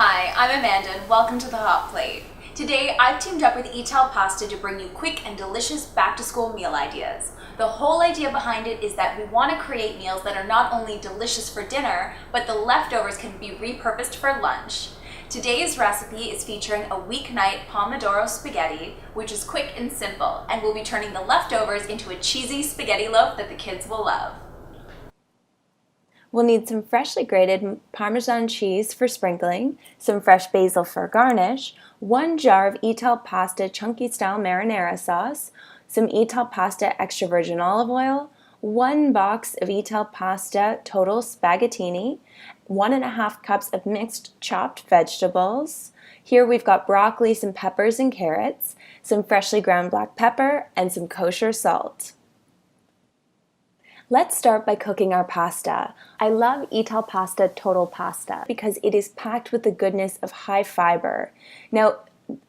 Hi, I'm Amanda and welcome to the Hot Plate. Today I've teamed up with Italpasta to bring you quick and delicious back-to-school meal ideas. The whole idea behind it is that we want to create meals that are not only delicious for dinner, but the leftovers can be repurposed for lunch. Today's recipe is featuring a weeknight pomodoro spaghetti, which is quick and simple, and we'll be turning the leftovers into a cheesy spaghetti loaf that the kids will love. We'll need some freshly grated Parmesan cheese for sprinkling, some fresh basil for garnish, 1 jar of Italpasta chunky style marinara sauce, some Italpasta extra virgin olive oil, 1 box of Italpasta total spaghettini, 1.5 cups of mixed chopped vegetables. Here we've got broccoli, some peppers and carrots, some freshly ground black pepper, and some kosher salt. Let's start by cooking our pasta. I love Italpasta Total Pasta because it is packed with the goodness of high fiber. Now,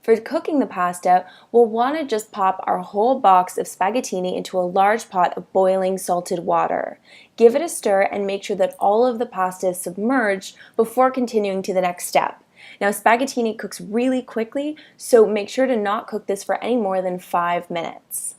for cooking the pasta, we'll want to just pop our whole box of spaghettini into a large pot of boiling salted water. Give it a stir and make sure that all of the pasta is submerged before continuing to the next step. Now, spaghettini cooks really quickly, so make sure to not cook this for any more than 5 minutes.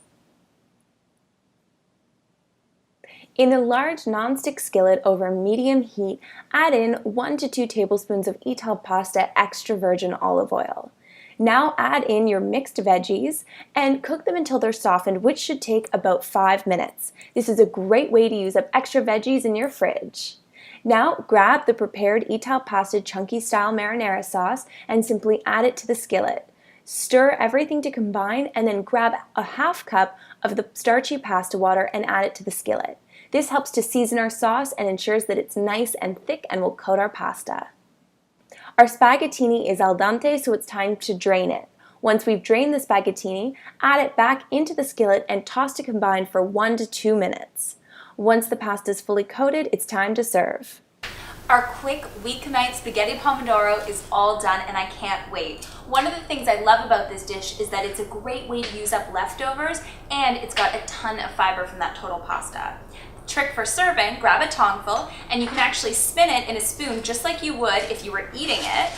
In a large non-stick skillet over medium heat, add in 1 to 2 tablespoons of Italpasta extra virgin olive oil. Now add in your mixed veggies and cook them until they're softened, which should take about 5 minutes. This is a great way to use up extra veggies in your fridge. Now grab the prepared Italpasta chunky style marinara sauce and simply add it to the skillet. Stir everything to combine and then grab a half cup of the starchy pasta water and add it to the skillet. This helps to season our sauce and ensures that it's nice and thick and will coat our pasta. Our spaghettini is al dente, so it's time to drain it. Once we've drained the spaghettini, add it back into the skillet and toss to combine for 1 to 2 minutes. Once the pasta is fully coated, it's time to serve. Our quick weeknight spaghetti pomodoro is all done and I can't wait. One of the things I love about this dish is that it's a great way to use up leftovers and it's got a ton of fiber from that total pasta. Trick for serving, grab a tongueful and you can actually spin it in a spoon just like you would if you were eating it.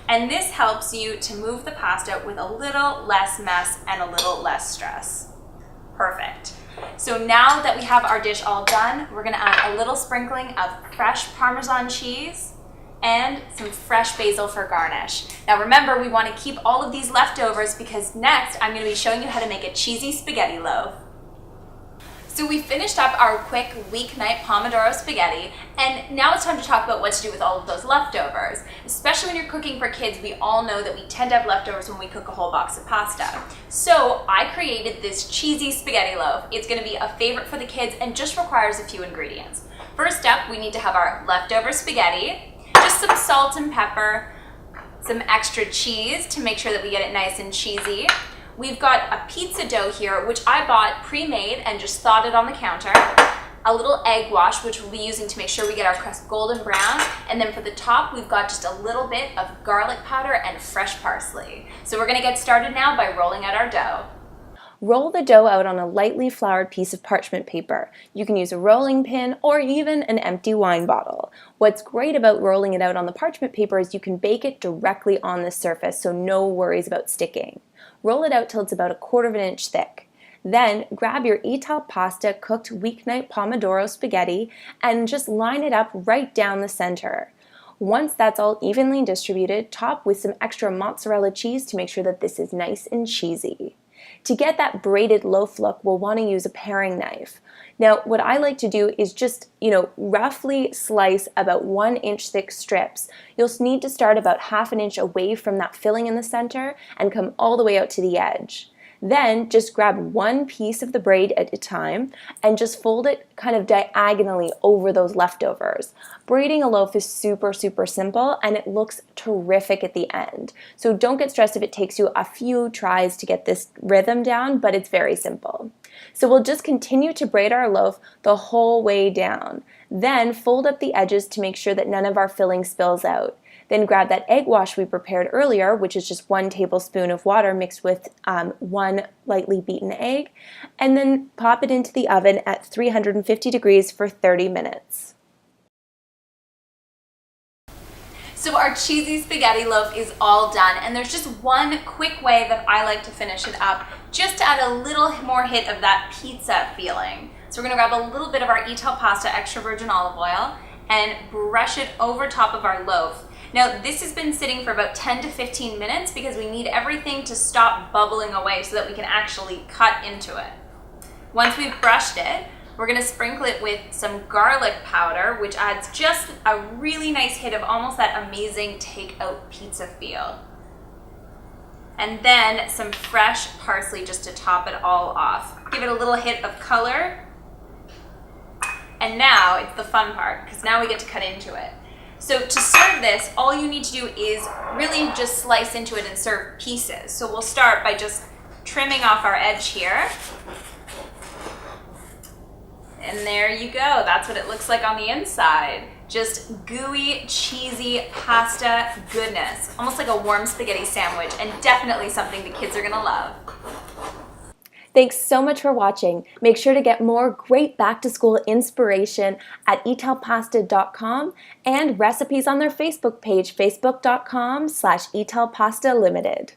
And this helps you to move the pasta with a little less mess and a little less stress. Perfect. So now that we have our dish all done, we're going to add a little sprinkling of fresh Parmesan cheese and some fresh basil for garnish. Now remember, we want to keep all of these leftovers because next I'm going to be showing you how to make a cheesy spaghetti loaf. So we finished up our quick weeknight pomodoro spaghetti, and now it's time to talk about what to do with all of those leftovers. Especially when you're cooking for kids, we all know that we tend to have leftovers when we cook a whole box of pasta. So I created this cheesy spaghetti loaf. It's going to be a favorite for the kids and just requires a few ingredients. First up, we need to have our leftover spaghetti, just some salt and pepper, some extra cheese to make sure that we get it nice and cheesy. We've got a pizza dough here, which I bought pre-made and just thawed it on the counter. A little egg wash, which we'll be using to make sure we get our crust golden brown. And then for the top, we've got just a little bit of garlic powder and fresh parsley. So we're gonna get started now by rolling out our dough. Roll the dough out on a lightly floured piece of parchment paper. You can use a rolling pin or even an empty wine bottle. What's great about rolling it out on the parchment paper is you can bake it directly on the surface, so no worries about sticking. Roll it out till it's about 1/4 inch thick. Then grab your Italpasta cooked weeknight pomodoro spaghetti and just line it up right down the center. Once that's all evenly distributed, top with some extra mozzarella cheese to make sure that this is nice and cheesy. To get that braided loaf look, we'll want to use a paring knife. Now, what I like to do is just, roughly slice about 1 inch thick strips. You'll need to start about 1/2 inch away from that filling in the center and come all the way out to the edge. Then just grab one piece of the braid at a time and just fold it kind of diagonally over those leftovers. Braiding a loaf is super simple and it looks terrific at the end. So don't get stressed if it takes you a few tries to get this rhythm down, but it's very simple. So we'll just continue to braid our loaf the whole way down. Then fold up the edges to make sure that none of our filling spills out. Then grab that egg wash we prepared earlier, which is just 1 tablespoon of water mixed with 1 lightly beaten egg, and then pop it into the oven at 350 degrees for 30 minutes. So our cheesy spaghetti loaf is all done, and there's just one quick way that I like to finish it up, just to add a little more hit of that pizza feeling. So we're gonna grab a little bit of our Italpasta extra virgin olive oil and brush it over top of our loaf. Now this has been sitting for about 10 to 15 minutes because we need everything to stop bubbling away so that we can actually cut into it. Once we've brushed it, we're gonna sprinkle it with some garlic powder, which adds just a really nice hit of almost that amazing takeout pizza feel. And then some fresh parsley just to top it all off. Give it a little hit of color. And now it's the fun part, because now we get to cut into it. So to serve this, all you need to do is really just slice into it and serve pieces. So we'll start by just trimming off our edge here. And there you go. That's what it looks like on the inside. Just gooey, cheesy pasta goodness. Almost like a warm spaghetti sandwich, and definitely something the kids are gonna love. Thanks so much for watching. Make sure to get more great back-to-school inspiration at italpasta.com and recipes on their Facebook page, facebook.com/italpastalimited.